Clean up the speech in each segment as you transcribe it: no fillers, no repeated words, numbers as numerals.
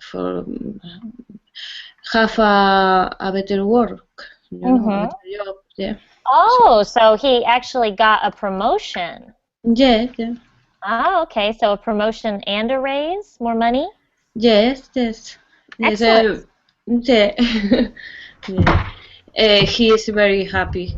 for have a better work, a better job. Yeah. Oh, so he actually got a promotion. Yeah, yeah. Oh, okay. So a promotion and a raise, more money? Yes, yes, yes. Excellent. Yeah. Yeah. He is very happy.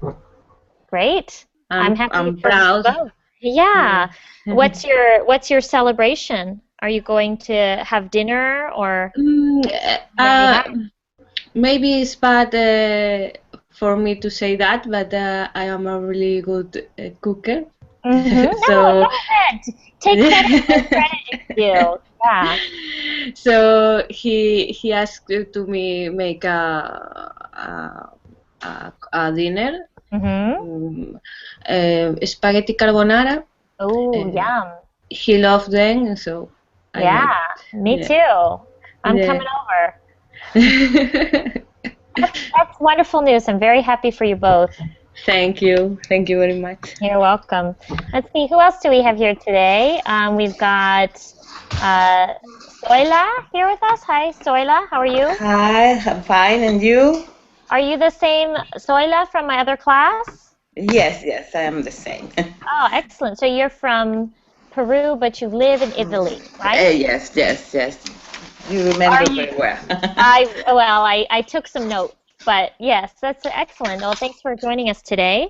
Great. I'm happy I'm for you proud. both. Yeah. Yeah. What's your celebration? Are you going to have dinner or Mm, what have you had? maybe it's bad for me to say that, but I am a really good cooker. No, So, go ahead. Take credit where credit is due. Yeah. so he asked to me make a dinner, Mm-hmm. um, spaghetti carbonara. Oh, Uh, yum. he loved them, so I Yeah, make. me Yeah, too. I'm yeah. coming over. That's wonderful news. I'm very happy for you both. Thank you very much. You're welcome. Let's see, who else do we have here today? We've got uh, Soila here with us. Hi, Soila. How are you? Hi, I'm fine, and you? Are you the same Soila from my other class? Yes, yes, I am the same. Oh, excellent. So you're from Peru, but you live in Italy, right? Yes, yes, yes. You Are remember you? very well. I took some notes, but yes, that's excellent. Well, thanks for joining us today.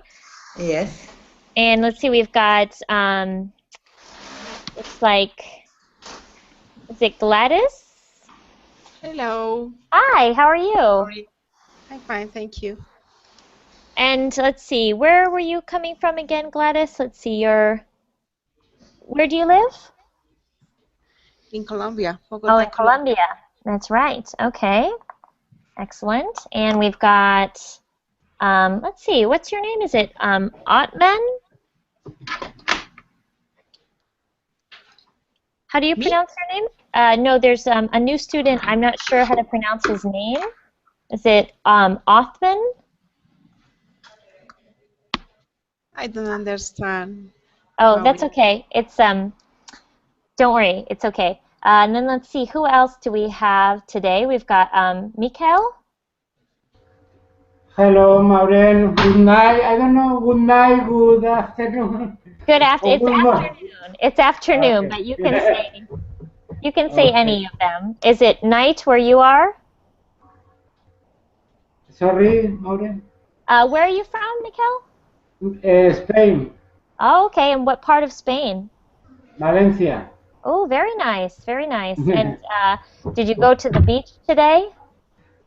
Yes. And let's see, we've got looks like, is it Gladys? Hello. Hi, how are you? Maureen. I'm fine, thank you. And let's see, where were you coming from again, Gladys? Let's see, where do you live? In Colombia, Oh, Bogota, in Colombia. Colombia. That's right. Okay, excellent. And we've got, let's see, what's your name? Is it Otman? How do you Me? pronounce your name? No, there's a new student. I'm not sure how to pronounce his name. Is it Othman? I don't understand, Oh, that's Maureen. okay. It's don't worry, it's okay. And then let's see, who else do we have today? We've got Mikael. Hello, Maureen. Good night. I don't know. Good night. Good afternoon. Good after. Or It's good morning. afternoon. It's afternoon, Okay. but you can Yeah. say Okay. any of them. Is it night where you are? Sorry, Maureen. Where are you from, Mikael? Spain, Oh, okay. And what part of Spain? Valencia. Oh, very nice, very nice. And did you go to the beach today?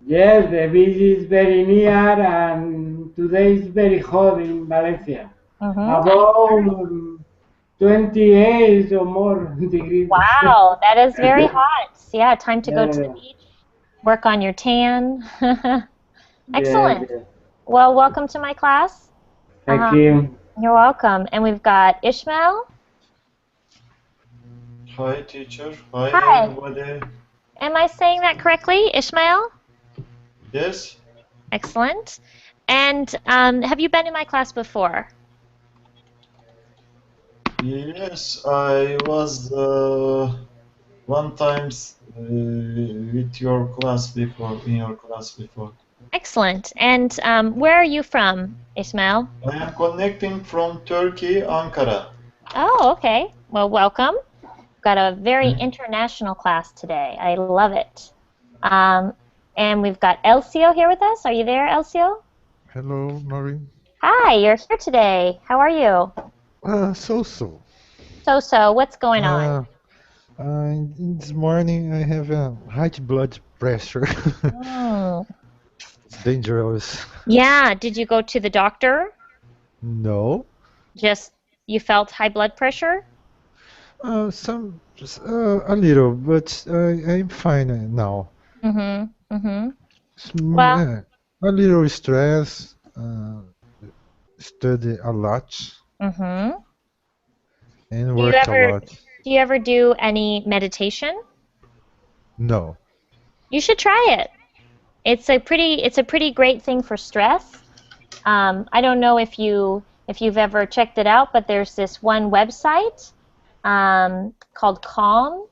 Yes, the beach is very near, and today is very hot in Valencia. I heard. About 28 or more degrees. Wow, that is very hot. Yeah, time to go to the Yeah, beach, work on your tan. yeah, Excellent. yeah. Well, welcome to my class. Thank you. You're welcome. And we've got Ishmael. Hi, teacher. Hi, Hi. everybody. Am I saying that correctly, Ishmael? Yes, Excellent. And have you been in my class before? yes, I was one times with your class before, in your class before. Excellent. And where are you from, Ishmael? I am connecting from Turkey, Ankara. Oh, okay. Well, welcome. Got a very international class today. I love it. And we've got Elcio here with us. Are you there, Elcio? Hello, Maureen. Hi, you're here today. How are you? So. So, what's going on? This morning I have a high blood pressure. Mm. It's dangerous. Yeah, did you go to the doctor? No. Just you felt high blood pressure? Just a little, but I'm fine now. Mm-hmm. It's, Well, a little stress. Study a lot mm-hmm. and Do you work a ever lot. do you ever do any meditation? No. You should try it. It's a pretty great thing for stress. I don't know if you've ever checked it out, but there's this one website called Calm,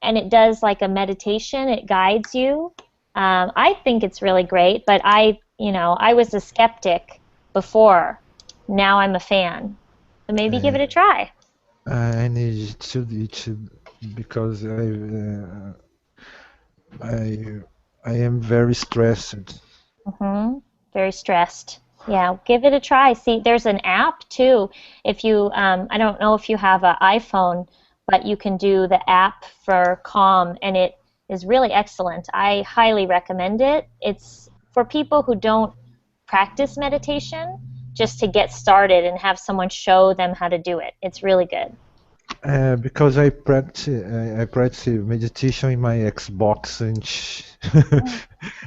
and it does like a meditation. It guides you. I think it's really great, but I was a skeptic before. Now I'm a fan. So maybe give it a try. I need to because I am very stressed. Very stressed. Yeah, give it a try. See, there's an app too. If you, I don't know if you have an iPhone, but you can do the app for Calm, and it is really excellent. I highly recommend it. It's for people who don't practice meditation, just to get started and have someone show them how to do it. It's really good. Because I practice meditation in my Xbox and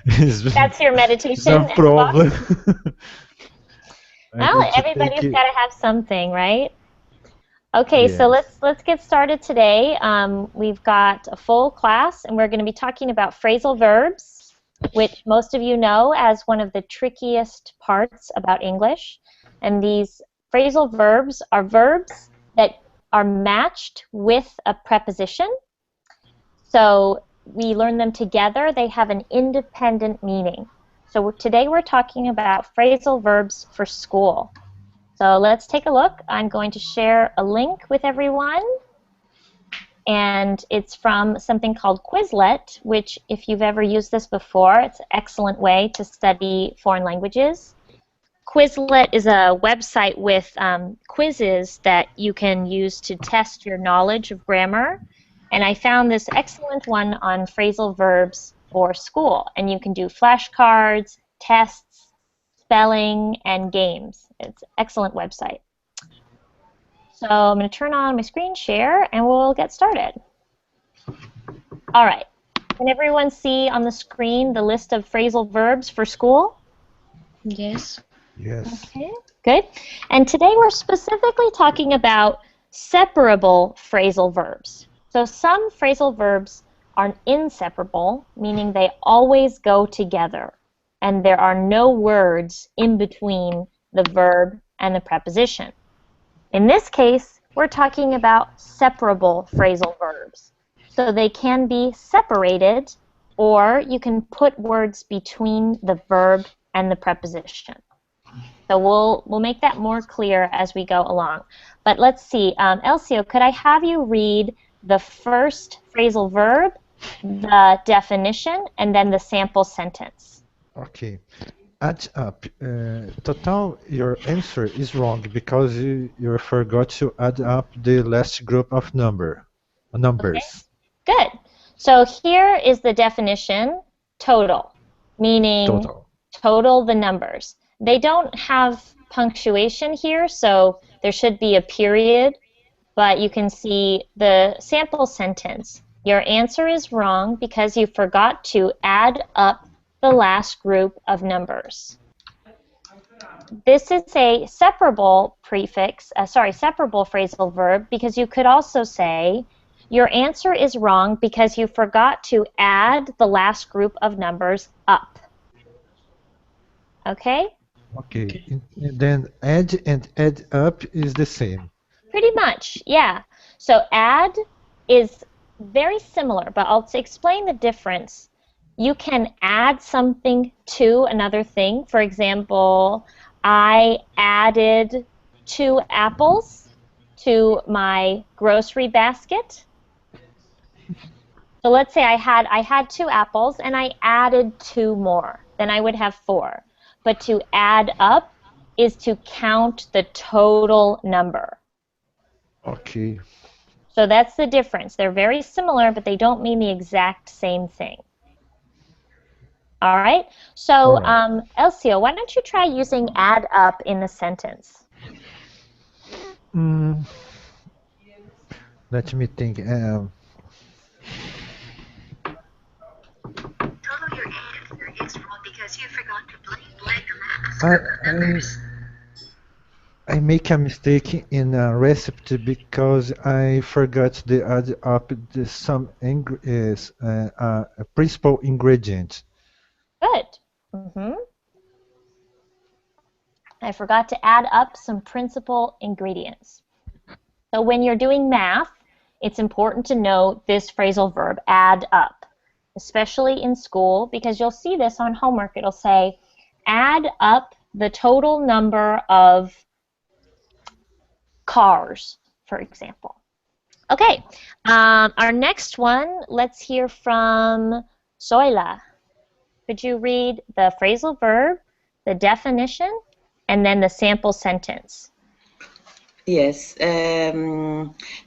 it's, That's your it's a meditation Xbox? problem. I Well, need to everybody's take got to have something, right? Okay, so yes. let's get started today. We've got a full class, and we're going to be talking about phrasal verbs, which most of you know as one of the trickiest parts about English. And these phrasal verbs are verbs that are matched with a preposition. So we learn them together. They have an independent meaning. So today we're talking about phrasal verbs for school. So let's take a look. I'm going to share a link with everyone, and it's from something called Quizlet, which if you've ever used this before, it's an excellent way to study foreign languages. Quizlet is a website with quizzes that you can use to test your knowledge of grammar, and I found this excellent one on phrasal verbs for school, and you can do flashcards, tests, spelling, and games. It's an excellent website. So I'm going to turn on my screen share and we'll get started. All right. Can everyone see on the screen the list of phrasal verbs for school? Yes. Yes. Okay, good. And today we're specifically talking about separable phrasal verbs. So some phrasal verbs are inseparable, meaning they always go together, and there are no words in between the verb and the preposition. In this case, we're talking about separable phrasal verbs. So they can be separated, or you can put words between the verb and the preposition. So we'll make that more clear as we go along. But let's see, Elcio, could I have you read the first phrasal verb, the definition, and then the sample sentence? Okay. Add up. Total, your answer is wrong because you forgot to add up the last group of numbers. Good. So here is the definition, total, meaning total the numbers. They don't have punctuation here, so there should be a period, but you can see the sample sentence. Your answer is wrong because you forgot to add up the last group of numbers. This is a separable separable phrasal verb, because you could also say, your answer is wrong because you forgot to add the last group of numbers up. Okay? Okay. And then add and add up is the same. Pretty much, yeah. So add is very similar, but I'll explain the difference. You can add something to another thing. For example, I added 2 apples to my grocery basket. So let's say I had 2 apples and I added 2 more. Then I would have 4. But to add up is to count the total number. Okay. So that's the difference. They're very similar, but they don't mean the exact same thing. All right? So, All right. Elcio, why don't you try using add up in the sentence? Let me think. Total your answer is wrong because you forgot to blame the I, last group of numbers. I make a mistake in a recipe because I forgot to add up some is a principal ingredient. Good. I forgot to add up some principal ingredients. So when you're doing math, it's important to know this phrasal verb, add up, especially in school, because you'll see this on homework. It'll say, add up the total number of cars, for example. Okay, our next one, let's hear from Zoila. Could you read the phrasal verb, the definition, and then the sample sentence? Yes.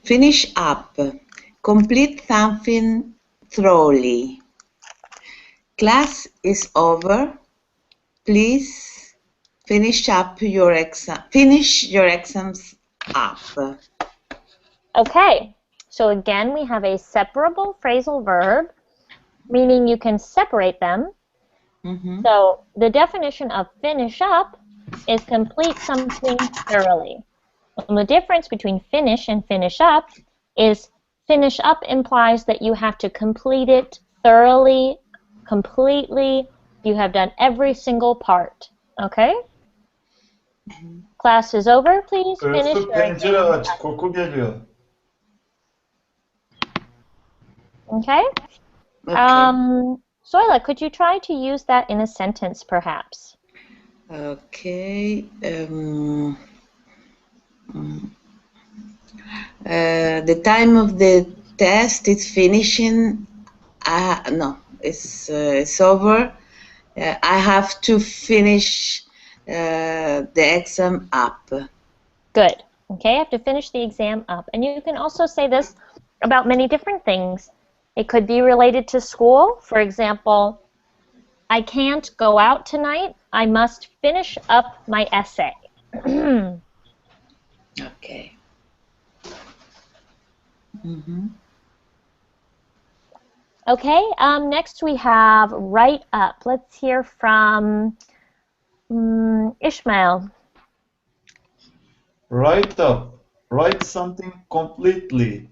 Finish up. Complete something thoroughly. Class is over. Please finish up your exam. Finish your exams up. Okay, so again, we have a separable phrasal verb, meaning you can separate them. Mm-hmm. So the definition of finish up is complete something thoroughly. And the difference between finish and finish up is finish up implies that you have to complete it thoroughly, completely. You have done every single part. Okay? Class is over. Please finish Öztürk your pencere exam. aç, koku geliyor. Okay? Okay. Zoila, could you try to use that in a sentence, perhaps? Okay. The time of the test is finishing. No, it's over. I have to finish the exam up. Good. Okay, I have to finish the exam up. And you can also say this about many different things. It could be related to school. For example, I can't go out tonight. I must finish up my essay. Okay. Mm-hmm. Okay, next we have write up. Let's hear from Ishmael. Write up. Write something completely.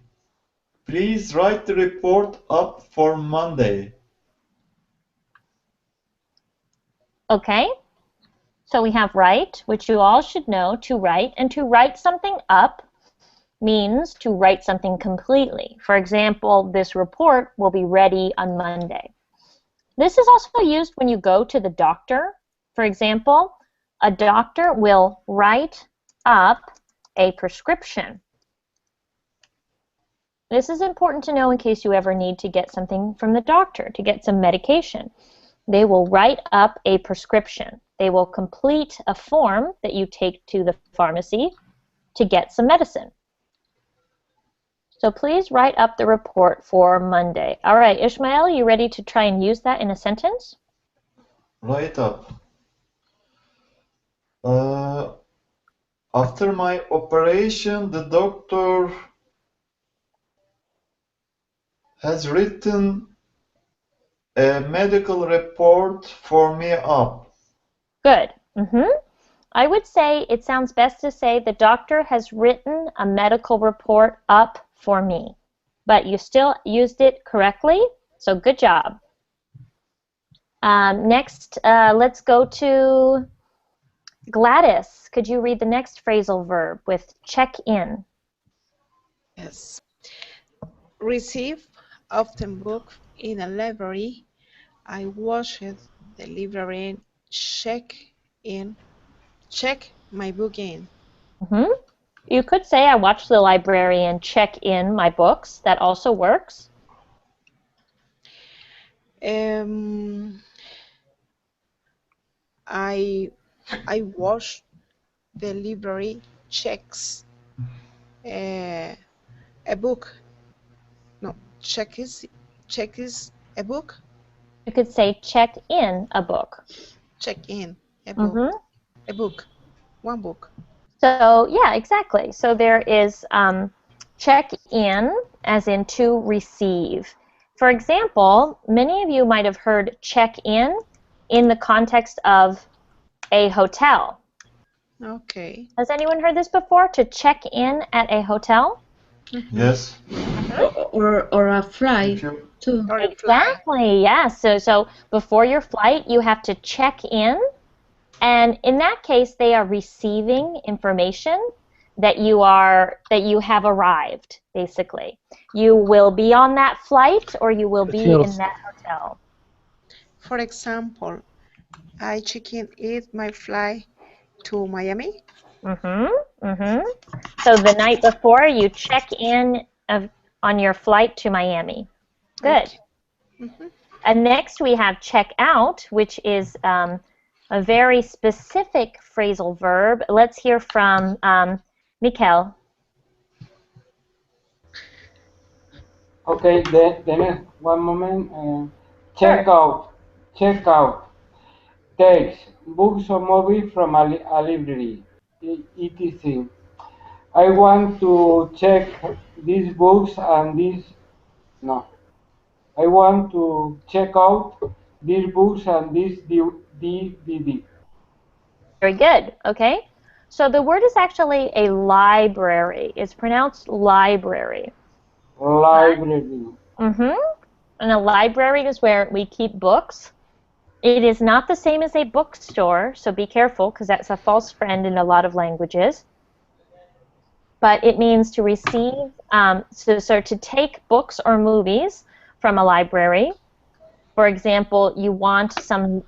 Please write the report up for Monday. Okay, so we have write, which you all should know, to write, and to write something up means to write something completely. For example, this report will be ready on Monday. This is also used when you go to the doctor. For example, a doctor will write up a prescription. This is important to know in case you ever need to get something from the doctor, to get some medication. They will write up a prescription. They will complete a form that you take to the pharmacy to get some medicine. So please write up the report for Monday. All right, Ishmael, you ready to try and use that in a sentence? Write up. After my operation, the doctor has written a medical report for me up. Good. I would say it sounds best to say the doctor has written a medical report up for me. But you still used it correctly, so good job. Next, let's go to Gladys. Could you read the next phrasal verb with check in? Yes. Receive, often book in a library. I watched the librarian check my book in. You could say I watched the librarian check in my books. That also works. I watched the library checks a book. No, check is a book. You could say check in a book. Check in a book. A book. One book. So yeah, exactly. So there is check in as in to receive. For example, many of you might have heard check in the context of a hotel. Okay. Has anyone heard this before? To check in at a hotel? Yes. Or a flight too. Or a Exactly, yes. So before your flight, you have to check in. And in that case, they are receiving information. that you have arrived, basically. You will be on that flight or you will be in that hotel. For example, I check in my flight to Miami. So the night before, you check in on your flight to Miami. Good. Okay. And next we have check out, which is a very specific phrasal verb. Let's hear from Mikkel. Okay, then one moment. Check Sure. out. Check out. Takes books or movies from a library. etc. I want to check these books and these. No. I want to check out these books and this DVD. Very good. Okay. So the word is actually a library. It's pronounced library. Library. And a library is where we keep books. It is not the same as a bookstore, so be careful because that's a false friend in a lot of languages. But it means to receive, so to take books or movies from a library. For example, you want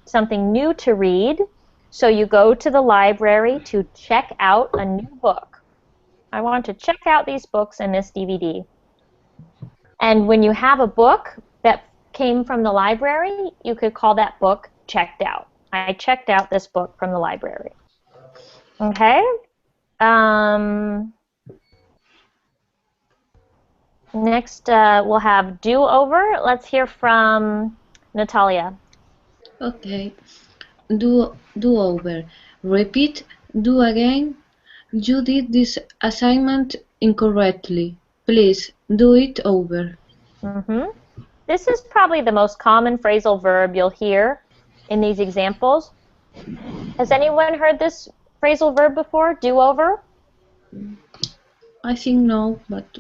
something new to read, so you go to the library to check out a new book. I want to check out these books and this DVD. And when you have a book that came from the library, you could call that book checked out. I checked out this book from the library. Okay? Next, we'll have do-over. Let's hear from Natalia. Okay. Do over. Repeat. Do again. You did this assignment incorrectly. Please do it over. This is probably the most common phrasal verb you'll hear in these examples. Has anyone heard this phrasal verb before? Do over? I think no, but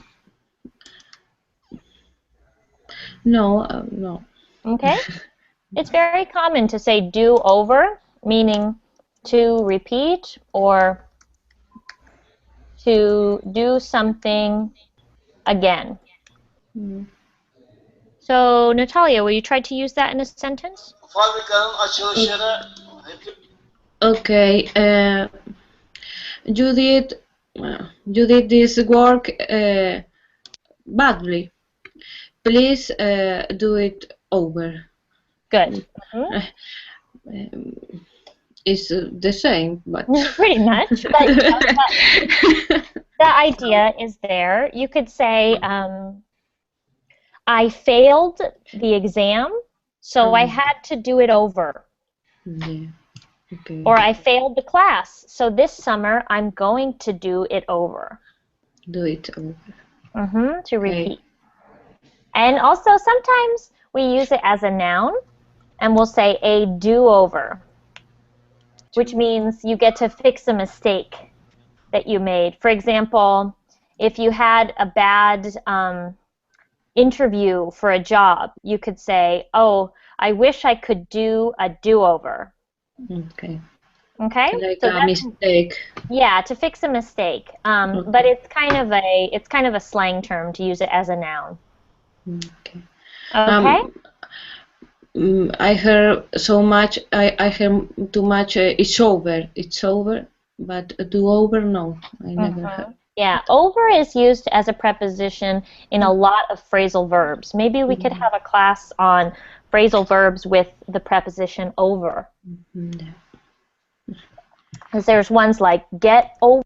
no. Okay. It's very common to say do over, meaning to repeat or to do something again. So, Natalia, will you try to use that in a sentence? Okay. You did this work badly. Please do it over. Good. It's the same, but pretty much. But the idea is there. You could say, I failed the exam, so I had to do it over. Yeah. Okay. Or I failed the class, so this summer I'm going to do it over. Do it over. To repeat. And also sometimes we use it as a noun, and we'll say a do-over, which means you get to fix a mistake that you made. For example, if you had a bad interview for a job, you could say, oh, I wish I could do a do-over. Okay. Okay? Like a mistake. Yeah, to fix a mistake. But it's kind of a slang term to use it as a noun. Okay. Okay. I heard so much. I heard too much. It's over. It's over. But do over, no. I never heard. Yeah, over is used as a preposition in a lot of phrasal verbs. Maybe we could have a class on phrasal verbs with the preposition over. Because there's ones like get over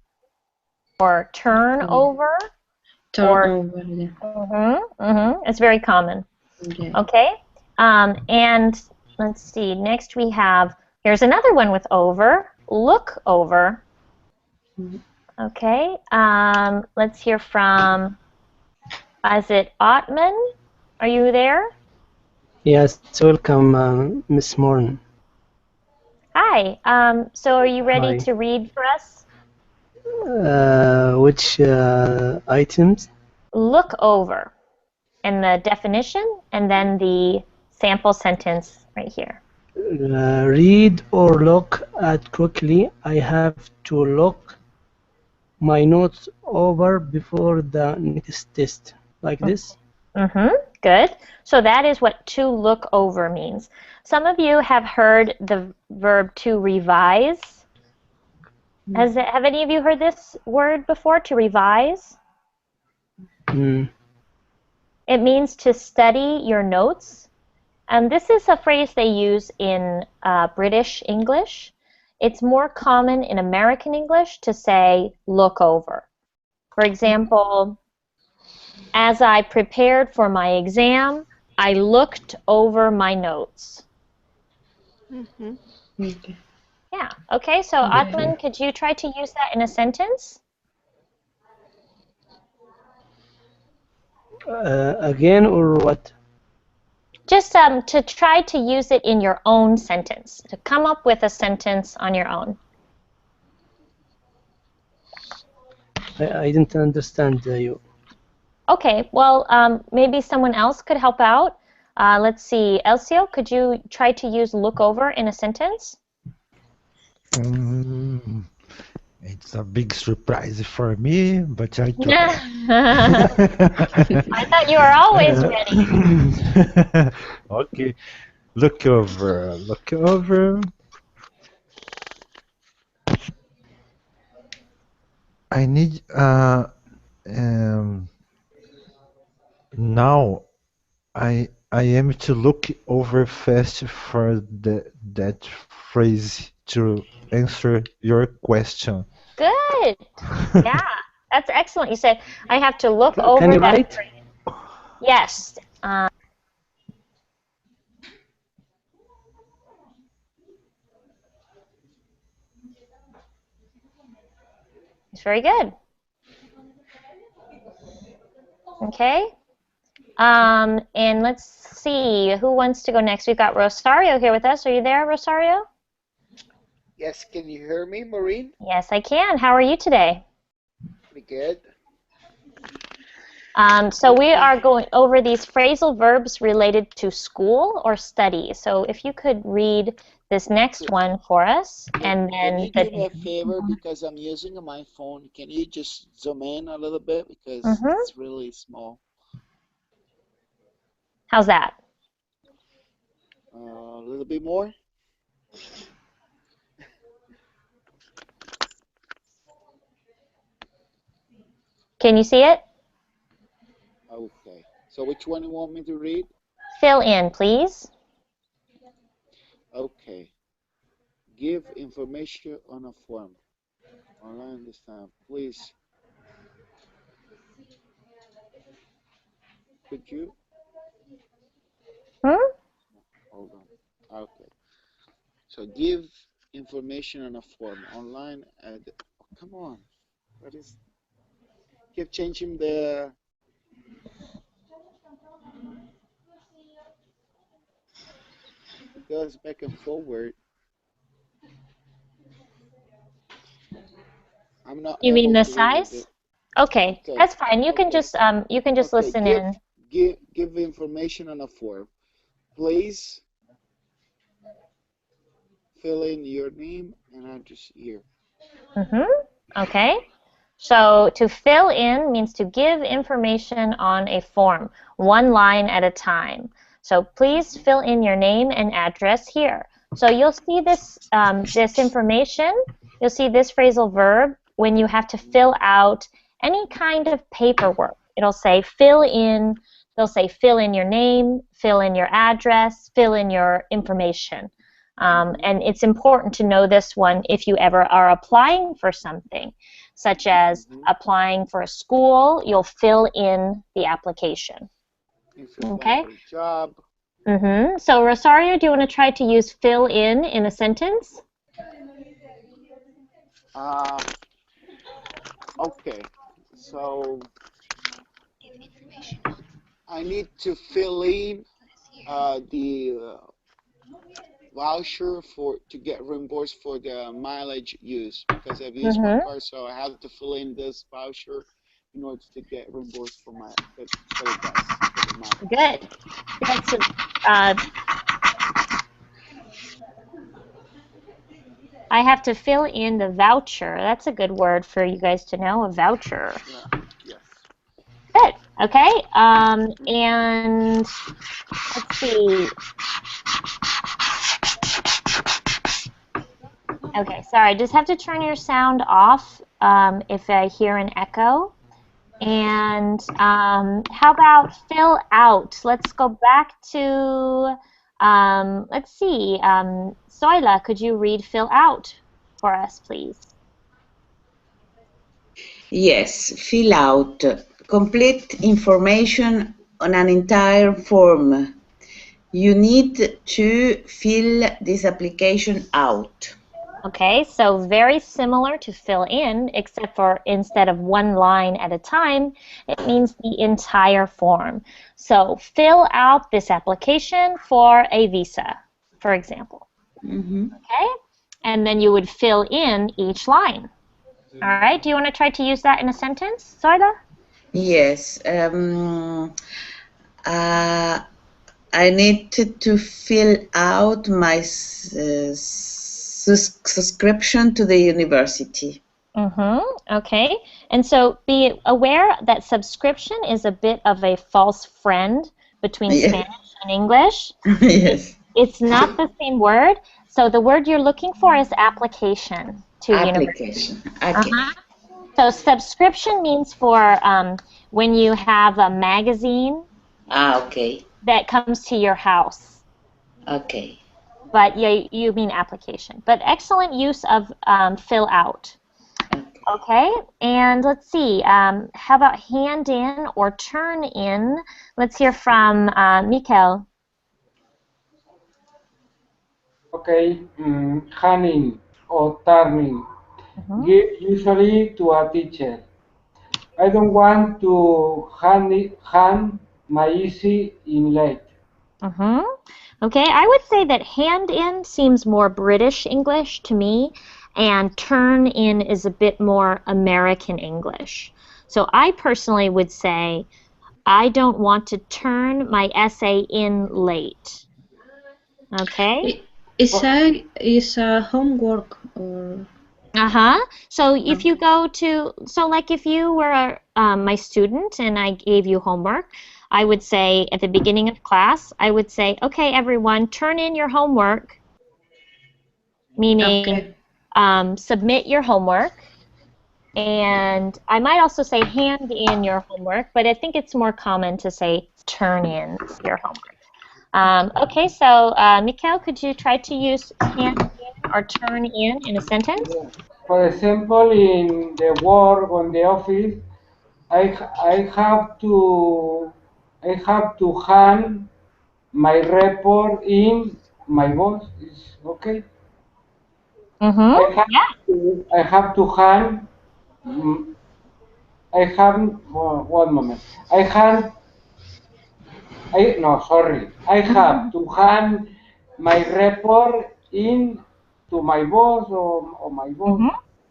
or turn over. Turn over, yeah. It's very common. Yeah. Okay? And let's see, next we have, here's another one with over, look over. Okay, let's hear from, is it Ottman? Are you there? Yes, welcome, Miss Maureen. Hi, so are you ready Hi. to read for us? Which items? Look over, and the definition, and then the sample sentence right here. Read or look at quickly. I have to look my notes over before the next test, like this. Good. So that is what to look over means. Some of you have heard the verb to revise. Have any of you heard this word before, to revise? It means to study your notes. And this is a phrase they use in British English. It's more common in American English to say look over. For example, as I prepared for my exam, I looked over my notes. Okay. Yeah, okay, so Atman, could you try to use that in a sentence? Again, or what? Just to try to use it in your own sentence, to come up with a sentence on your own. I didn't understand you. Okay, well, maybe someone else could help out. Let's see, Elcio, could you try to use look over in a sentence? It's a big surprise for me, but I try. I thought you were always ready. Okay, look over, look over. I need now I am to look over fast for that phrase to answer your question. Good. Yeah, that's excellent. You said I have to look over Can you that write? phrase. Yes. It's very good. Okay. And let's see, who wants to go next? We've got Rosario here with us. Are you there, Rosario? Yes, can you hear me, Maureen? Yes, I can. How are you today? Pretty good. So we are going over these phrasal verbs related to school or study. So if you could read this next one for us, and Can then you do me a favor, because I'm using my phone? Can you just zoom in a little bit, because it's really small? How's that? A little bit more. Can you see it? Okay. So which one you want me to read? Fill in, please. Okay. Give information on a form. Online understand. Please. Could you? Hold on. Okay. So give information on a form. Online. Oh, come on. What is? Keep changing the. It goes back and forward. I'm not You able mean the to read size? it. Okay, that's fine. You can just listen in. Give information on a form. Please fill in your name and address here. Okay. So to fill in means to give information on a form, one line at a time. So please fill in your name and address here. So you'll see this this information. You'll see this phrasal verb when you have to fill out any kind of paperwork. It'll say fill in. They'll say fill in your name, fill in your address, fill in your information. And it's important to know this one if you ever are applying for something, such as applying for a school. You'll fill in the application. Okay. For a job. So Rosario, do you want to try to use fill in a sentence? Okay. So I need to fill in the voucher to get reimbursed for the mileage used, because I've used my car, so I have to fill in this voucher in order to get reimbursed for the gas. Good. I have to fill in the voucher. That's a good word for you guys to know, a voucher. Yeah. Yes. Good. Okay. And let's see. Okay, sorry. Just have to turn your sound off if I hear an echo. And how about fill out? Let's go back to, let's see. Soila, could you read fill out for us, please? Yes, fill out. Complete information on an entire form. You need to fill this application out. Okay, so very similar to fill in, except for instead of one line at a time, it means the entire form. So fill out this application for a visa, for example. Okay, and then you would fill in each line. All right, do you want to try to use that in a sentence, Soida? Yes. I need to fill out my subscription to the university. Okay, and so be aware that subscription is a bit of a false friend between Spanish and English. Yes. It's not the same word. So the word you're looking for is application to university. Application. Okay. So subscription means for when you have a magazine Okay. that comes to your house. Okay. But you mean application. But excellent use of fill out. Okay, and let's see. How about hand in or turn in? Let's hear from Mikkel. Okay, handing or turning. Give usually to a teacher. I don't want to hand my easy in late. Okay, I would say that hand in seems more British English to me, and turn in is a bit more American English. So I personally would say, I don't want to turn my essay in late. Okay? Is a homework or? So if you go to, so like if you were my student and I gave you homework, I would say at the beginning of class, I would say, okay, everyone, turn in your homework, meaning submit your homework. And I might also say hand in your homework, but I think it's more common to say turn in your homework. Okay, so Mikhail, could you try to use hand in or turn in a sentence? For example, in the work on the office, I have to hand my report in my boss. Is okay. I have to hand. I have one moment. No, sorry. I have to hand my report in to my boss or my boss.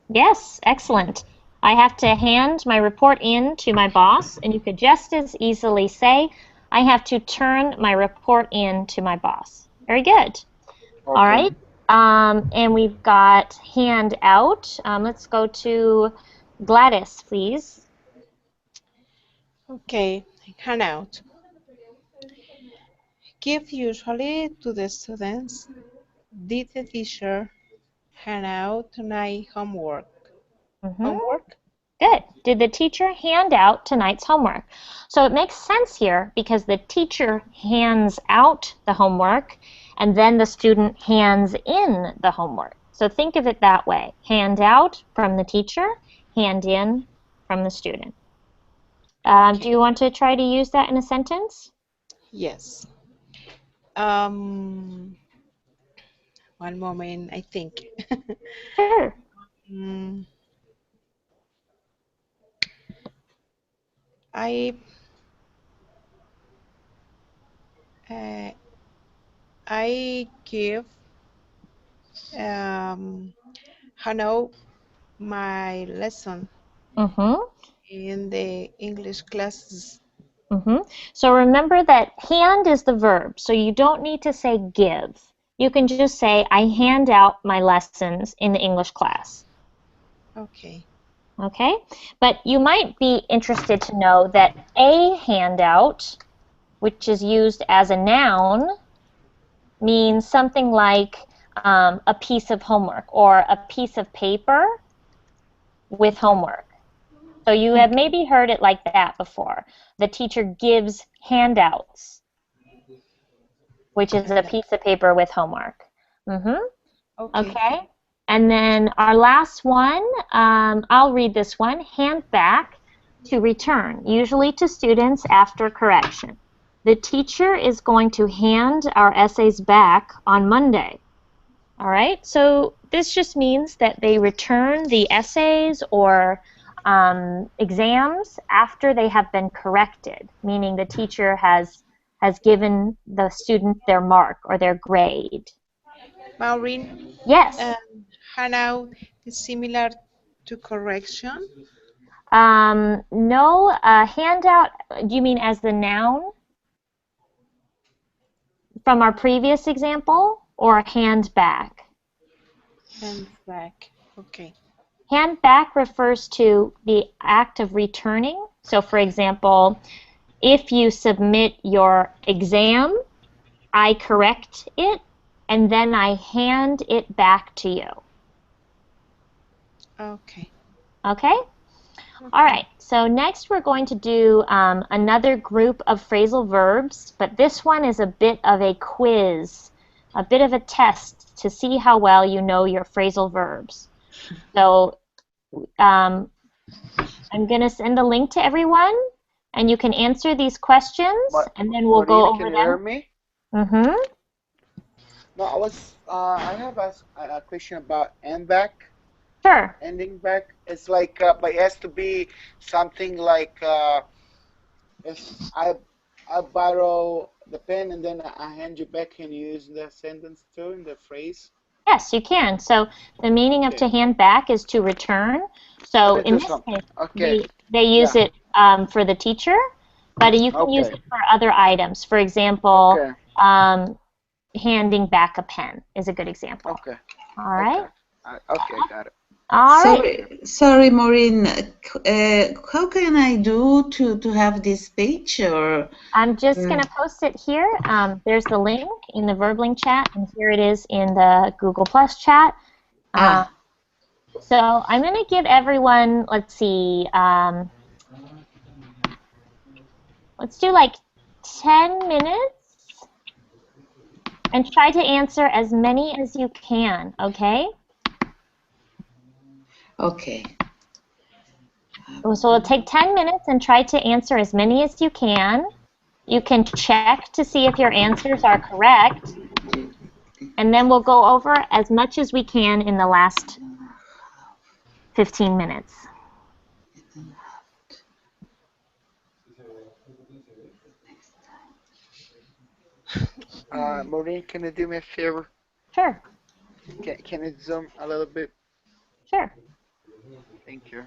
Yes, excellent. I have to hand my report in to my boss, and you could just as easily say, I have to turn my report in to my boss. Very good. All right. And we've got hand out. Let's go to Gladys, please. Okay, handout. Give usually to the students. Did the teacher hand out tonight homework? Homework? Good. Did the teacher hand out tonight's homework? So it makes sense here because the teacher hands out the homework and then the student hands in the homework. So think of it that way. Hand out from the teacher, hand in from the student. Do you want to try to use that in a sentence? Yes. One moment, I think. Sure. I give Hano my lesson in the English classes. So remember that hand is the verb, so you don't need to say give. you can just say, I hand out my lessons in the English class. Okay. Okay? But you might be interested to know that a handout, which is used as a noun, means something like a piece of homework or a piece of paper with homework. So you have maybe heard it like that before. The teacher gives handouts, which is a piece of paper with homework. Okay. And then our last one, I'll read this one. Hand back, to return, usually to students after correction. The teacher is going to hand our essays back on Monday. All right, so this just means that they return the essays or exams after they have been corrected, meaning the teacher has given the student their mark or their grade. Maureen, Yes. handout is similar to correction? No, handout, do you mean as the noun from our previous example, or hand back? Hand back, okay. Hand back refers to the act of returning. So for example, if you submit your exam, I correct it, and then I hand it back to you. Okay. Okay? All right, so next we're going to do another group of phrasal verbs, but this one is a bit of a quiz, a bit of a test to see how well you know your phrasal verbs. So I'm going to send a link to everyone, and you can answer these questions, and then we'll go Maureen, over can them. you hear me? Mm-hmm. No, I have a question about end back. Sure. Ending back. It's like, but it has to be something like, if I borrow the pen and then I hand you back, can you use the sentence too in the phrase? Yes, you can. So the meaning of to hand back is to return. So in this case, they use it for the teacher, but you can use it for other items. For example, handing back a pen is a good example. Okay. All right. Okay, got it. All right. Sorry, Maureen. How can I do to have this page? Or I'm just going to post it here. There's the link in the Verbling chat, and here it is in the Google Plus chat. So I'm going to give everyone, let's see, let's do like 10 minutes and try to answer as many as you can, okay? Okay. So it'll take 10 minutes and try to answer as many as you can. You can check to see if your answers are correct. And then we'll go over as much as we can in the last 15 minutes. Maureen, can you do me a favor? Sure. Can you zoom a little bit? Sure. Thank you.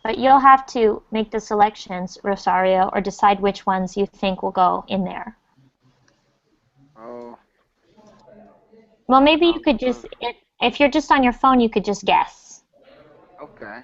But you'll have to make the selections, Rosario, or decide which ones you think will go in there. Oh. Well, maybe you could just, if you're just on your phone, you could just guess. Okay.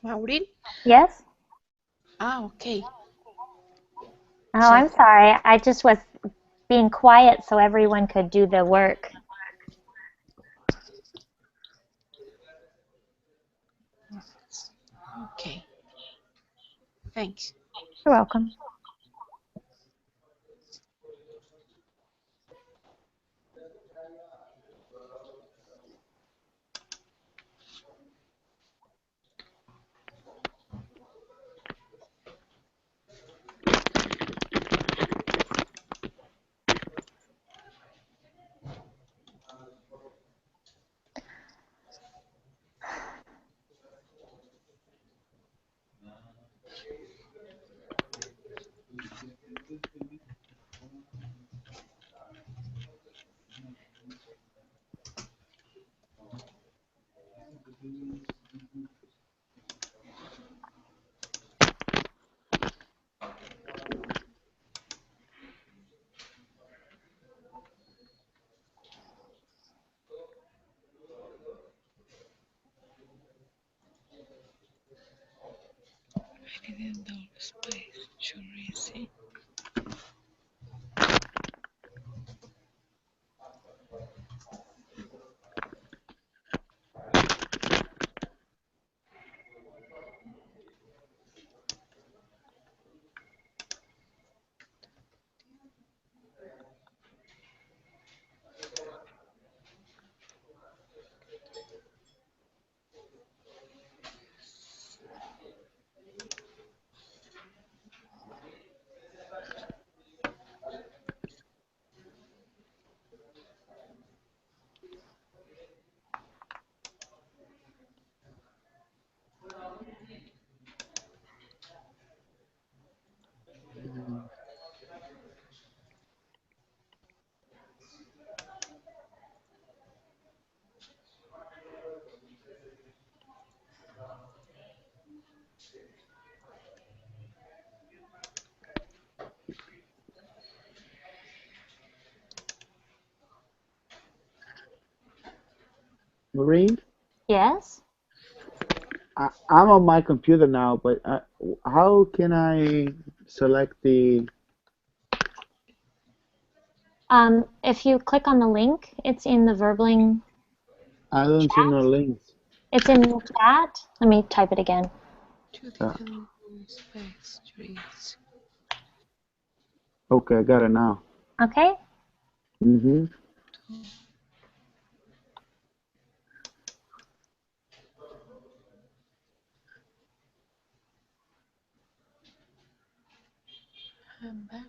Maureen? Yes? Okay. Oh, So, I'm sorry. I just was being quiet so everyone could do the work. okay. Thanks. You're welcome. I didn't double space to receive. Maureen? Yes? I'm on my computer now, but how can I select the? If you click on the link, it's in the Verbling I don't see no chat. links. It's in the chat. Let me type it again. Okay, I got it now. Okay. Mm-hmm. I'm back.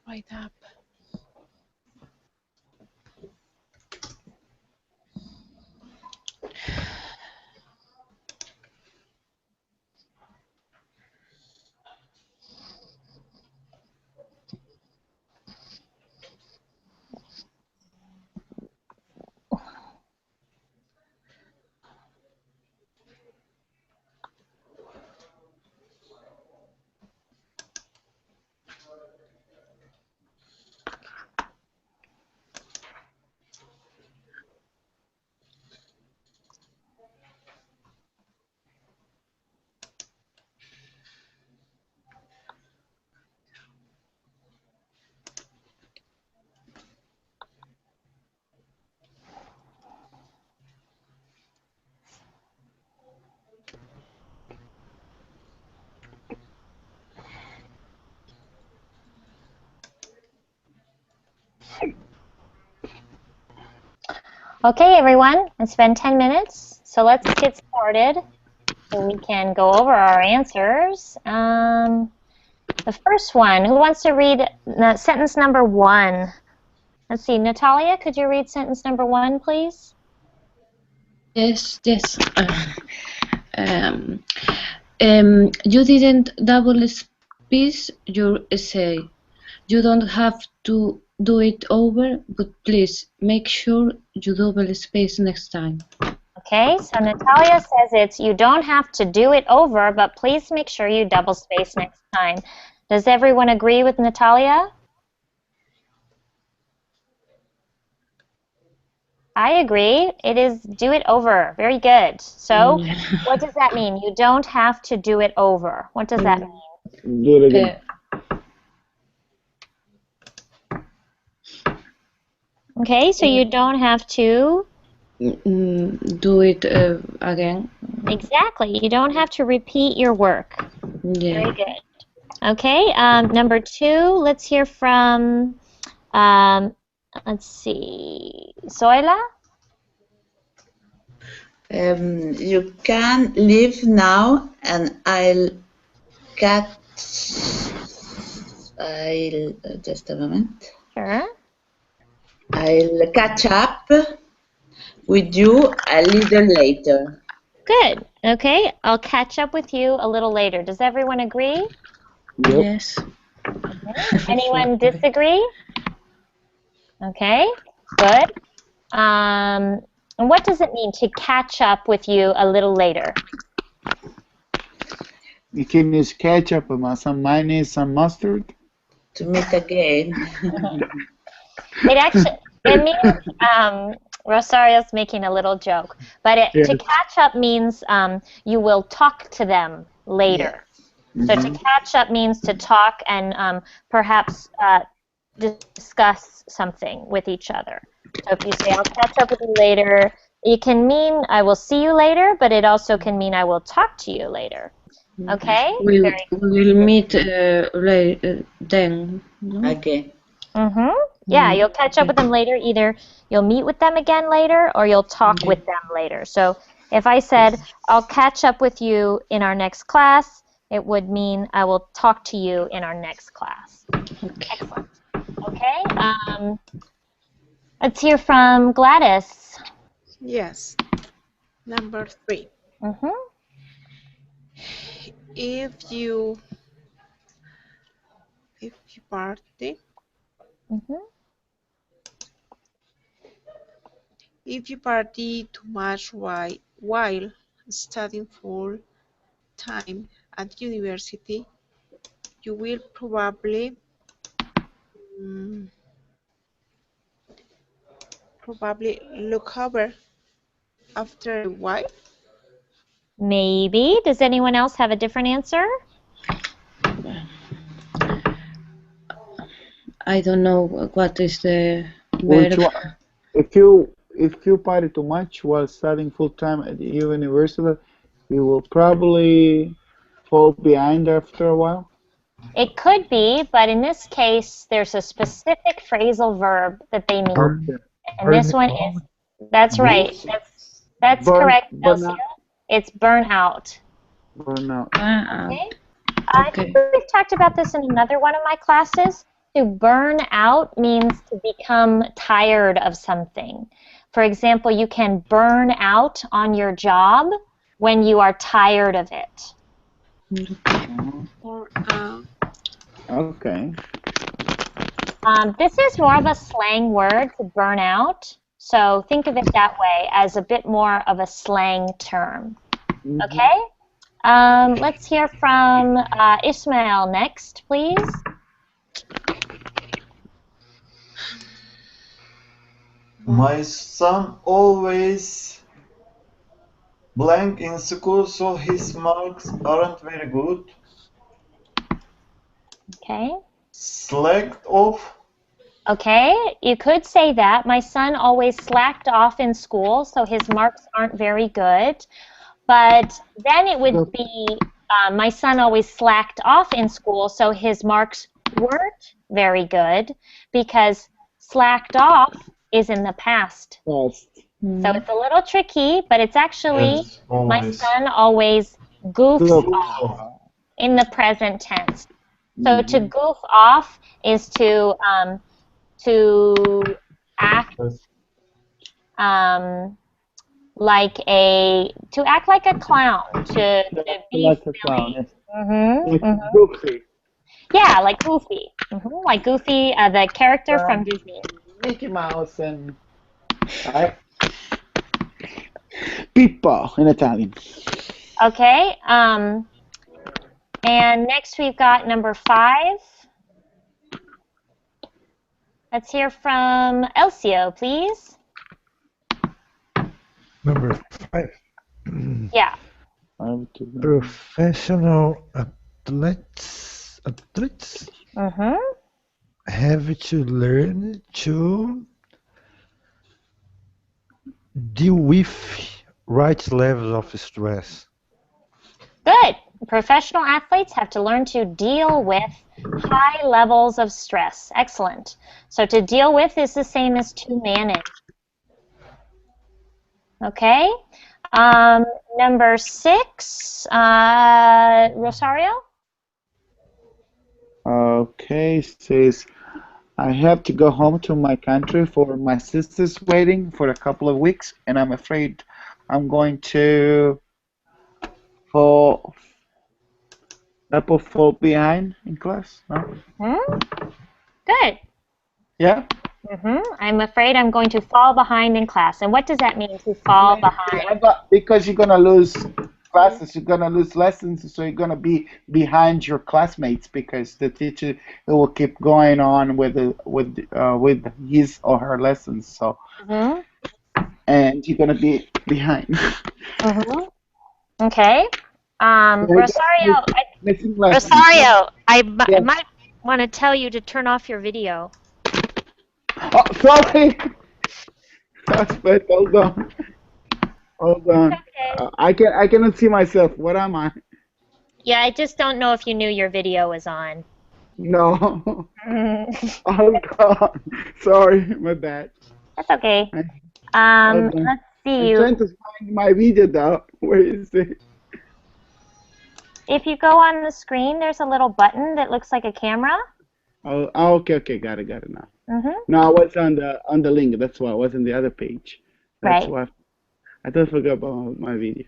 Right up. Okay, everyone, it's been 10 minutes, so let's get started so we can go over our answers. The first one, who wants to read sentence number 1? Let's see, Natalia, could you read sentence number 1, please? Yes. You didn't double space your essay. You don't have to do it over, but please make sure you double space next time. Okay, so Natalia says you don't have to do it over, but please make sure you double space next time. Does everyone agree with Natalia? I agree. It is do it over. Very good. So what does that mean? You don't have to do it over. What does that mean? Do it again. Okay, so you don't have to do it again. Exactly. You don't have to repeat your work. Yeah. Very good. Okay, number 2, let's hear from, let's see, Zoila? You can leave now, and just a moment. Sure. I'll catch up with you a little later. Good. Okay, I'll catch up with you a little later. Does everyone agree? Yep. Yes. Okay. Anyone disagree? Okay, good. And what does it mean to catch up with you a little later? You can use ketchup and some mayonnaise, some mustard. To meet again. It means, Rosario's making a little joke, but to catch up means you will talk to them later. Yes. So to catch up means to talk and perhaps discuss something with each other. So if you say, I'll catch up with you later, it can mean I will see you later, but it also can mean I will talk to you later. Okay? We'll meet later, then. No? Again. Yeah, you'll catch up with them later. Either you'll meet with them again later or you'll talk with them later. So if I said, I'll catch up with you in our next class, it would mean I will talk to you in our next class. Excellent. Okay, let's hear from Gladys. Yes. Number 3. If you party Mm-hmm. If you party too much while studying full time at university, you will mm, probably look over after a while. Maybe. Does anyone else have a different answer? I don't know what is the Which verb. one? If you party too much while studying full time at the university, you will probably fall behind after a while. It could be, but in this case, there's a specific phrasal verb that they mean. Okay. And this one is, that's right. That's correct, Elcio. It's burn out. Burn out. Okay. Okay. I think we've talked about this in another one of my classes. To burn out means to become tired of something. For example, you can burn out on your job when you are tired of it. Okay. This is more of a slang word to burn out. So think of it that way, as a bit more of a slang term. Okay? Let's hear from Ismail next, please. My son always blank in school, so his marks aren't very good. Okay. Slacked off. Okay, you could say that. My son always slacked off in school, so his marks aren't very good. But then it would be, my son always slacked off in school, so his marks weren't very good, because slacked off is in the past. Past. So it's a little tricky, but it's actually, Yes, my always. son always goofs off off. in the present tense. So to goof off is to act like a clown, to be Like a silly. clown. Yes. Mm-hmm, Like Goofy. Yeah, like Goofy. Like Goofy, the character from Disney. Mickey Mouse and right? Pippo in Italian. Okay. And next we've got number 5. Let's hear from Elcio, please. Number 5. Yeah. Professional athletes have to learn to deal with right levels of stress. Good. Professional athletes have to learn to deal with high levels of stress. Excellent. So to deal with is the same as to manage. Okay. Number 6, Rosario? Okay, says I have to go home to my country for my sister's wedding for a couple of weeks, and I'm afraid I'm going to fall behind in class. No? Good. Yeah. I'm afraid I'm going to fall behind in class. And what does that mean, to fall behind? Because you're gonna lose classes, you're gonna lose lessons, so you're gonna be behind your classmates because the teacher will keep going on with his or her lessons. So, and you're gonna be behind. Okay. Rosario, I might want to tell you to turn off your video. Oh, sorry. But hold on. Hold on. Okay. I cannot see myself. What am I? Yeah, I just don't know if you knew your video was on. No. Oh God. Sorry, my bad. That's okay. Let's see. I'm trying to find my video though. Where is it? If you go on the screen, there's a little button that looks like a camera. Oh, okay, got it now. No, I was on the link. That's why I was on the other page. That's why I don't forget about my video.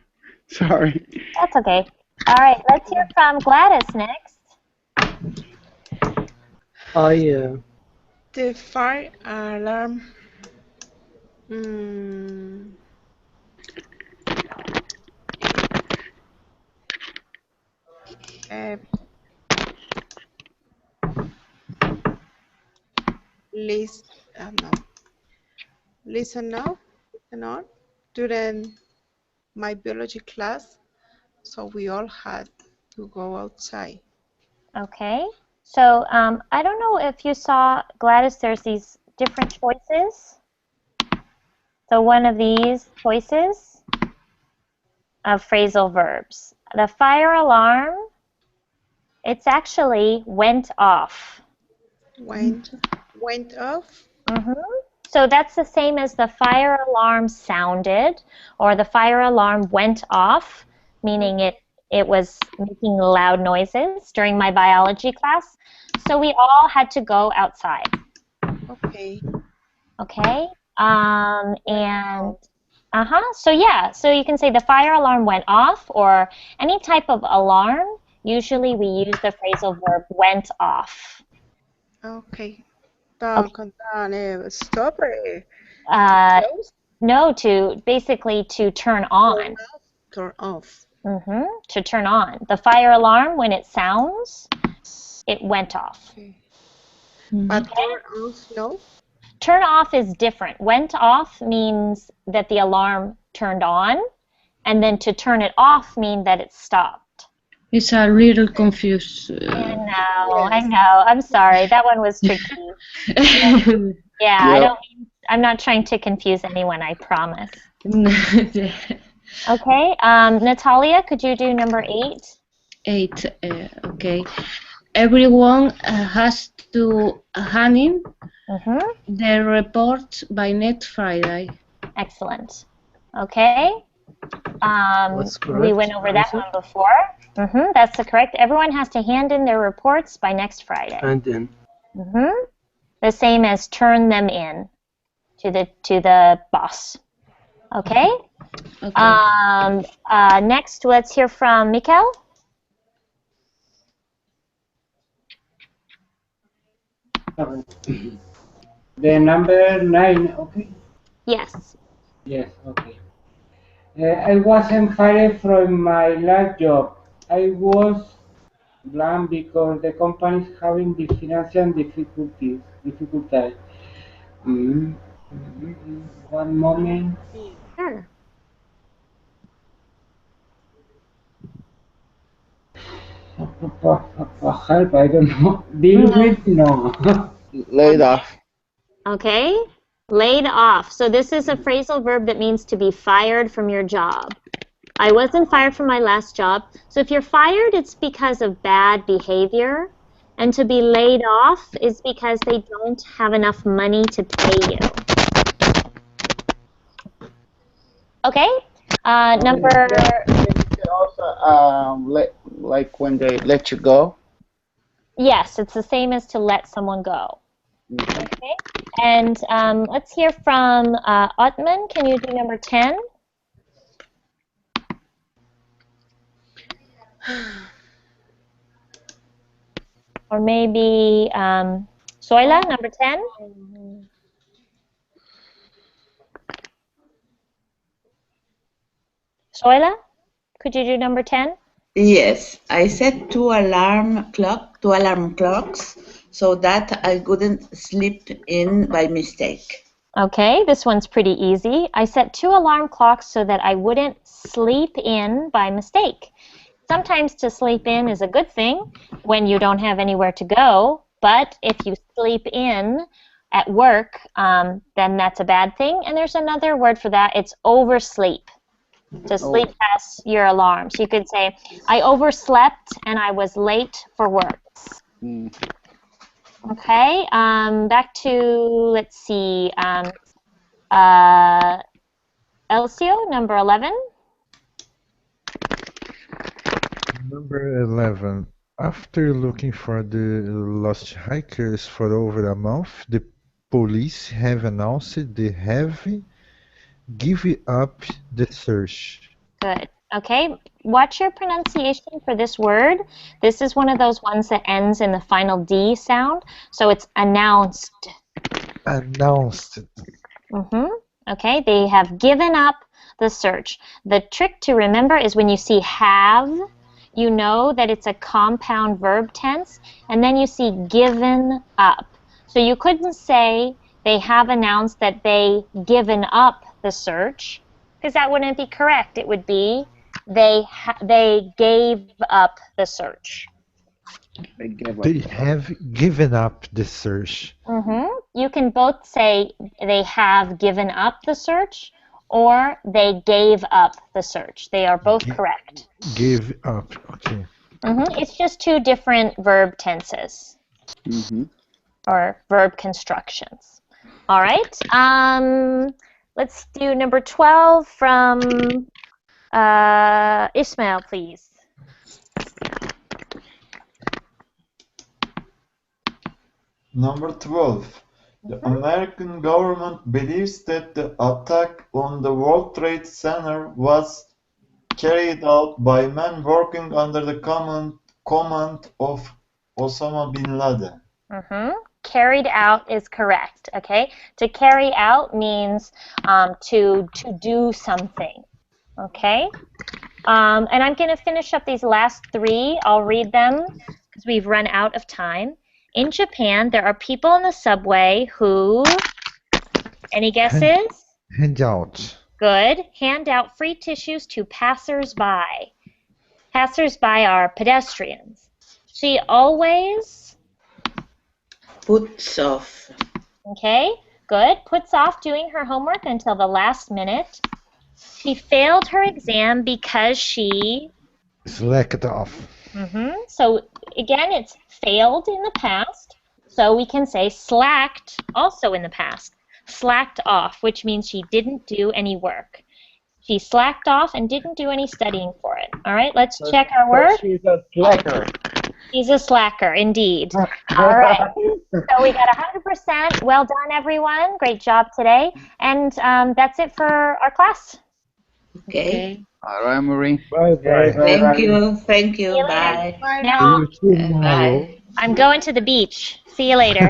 Sorry. That's okay. All right, let's hear from Gladys next. The fire alarm. Mm, uh, list, no. Listen up, listen on. During my biology class, so we all had to go outside. Okay. So I don't know if you saw, Gladys, there's these different choices. So one of these choices of phrasal verbs. The fire alarm, it's actually went off. Went off. So that's the same as the fire alarm sounded, or the fire alarm went off, meaning it was making loud noises during my biology class. So we all had to go outside. Okay. Okay. So yeah, so you can say the fire alarm went off, or any type of alarm. Usually we use the phrasal verb went off. Okay. Stop. No, basically to turn on. Turn off. To turn on. The fire alarm, when it sounds, it went off. Okay. But turn off, no? Turn off is different. Went off means that the alarm turned on, and then to turn it off means that it stopped. It's a little confused. I know. I'm sorry. That one was tricky. Yeah, I'm not trying to confuse anyone, I promise. Okay. Natalia, could you do number 8? 8. Okay. Everyone has to hand in their report by next Friday. Excellent. Okay. We went over that one before. That's correct. Everyone has to hand in their reports by next Friday. Hand in. The same as turn them in to the boss. Okay. Next, let's hear from Mikkel. The number 9, okay? Yes. Yes, okay. I wasn't fired from my last job. I was blamed because the company is having the financial difficulty. One moment. Sure. Help, I don't know. Deal with? No. Laid off. Okay. Laid off. So this is a phrasal verb that means to be fired from your job. I wasn't fired from my last job. So if you're fired, it's because of bad behavior. And to be laid off is because they don't have enough money to pay you. Okay. Number. Also, like when they let you go. Yes, it's the same as to let someone go. Okay. And let's hear from Ottman. Can you do number 10? Or maybe Soila, number 10? Soila, could you do number 10? Yes, I set 2 alarm clocks so that I wouldn't sleep in by mistake. Okay, this one's pretty easy. I set 2 alarm clocks so that I wouldn't sleep in by mistake. Sometimes to sleep in is a good thing when you don't have anywhere to go, but if you sleep in at work, then that's a bad thing. And there's another word for that. It's oversleep. To sleep past your alarm. So you could say, I overslept and I was late for work. Okay, back to, let's see, Elcio, number 11. Number 11. After looking for the lost hikers for over a month, the police have announced they have given up the search. Good. Okay, watch your pronunciation for this word. This is one of those ones that ends in the final D sound, so it's announced. announced. Okay, they have given up the search. The trick to remember is when you see have, you know that it's a compound verb tense, and then you see given up. So you couldn't say they have announced that they given up the search, because that wouldn't be correct. It would be they gave up the search. They have given up the search. You can both say they have given up the search or they gave up the search. They are both correct. Give up. Okay. It's just two different verb tenses or verb constructions. All right. Let's do number 12 from Ismail, please. Number 12. The American government believes that the attack on the World Trade Center was carried out by men working under the command of Osama bin Laden. Carried out is correct. Okay. To carry out means to do something. Okay. And I'm going to finish up these last three. I'll read them because we've run out of time. In Japan, there are people in the subway who, any guesses? Hand out. Good. Hand out free tissues to passers-by. Passers-by are pedestrians. She always puts off. Okay, good. Puts off doing her homework until the last minute. She failed her exam because she slacked off. So again, it's failed in the past. So we can say slacked also in the past. Slacked off, which means she didn't do any work. She slacked off and didn't do any studying for it. All right, let's check our word. She's a slacker. She's a slacker, indeed. All right. So we got 100%. Well done, everyone. Great job today. And that's it for our class. Okay. All right, Maureen. Bye-bye. Thank you. Thank you. See you Bye. Now, See you tomorrow. Bye. I'm going to the beach. See you later.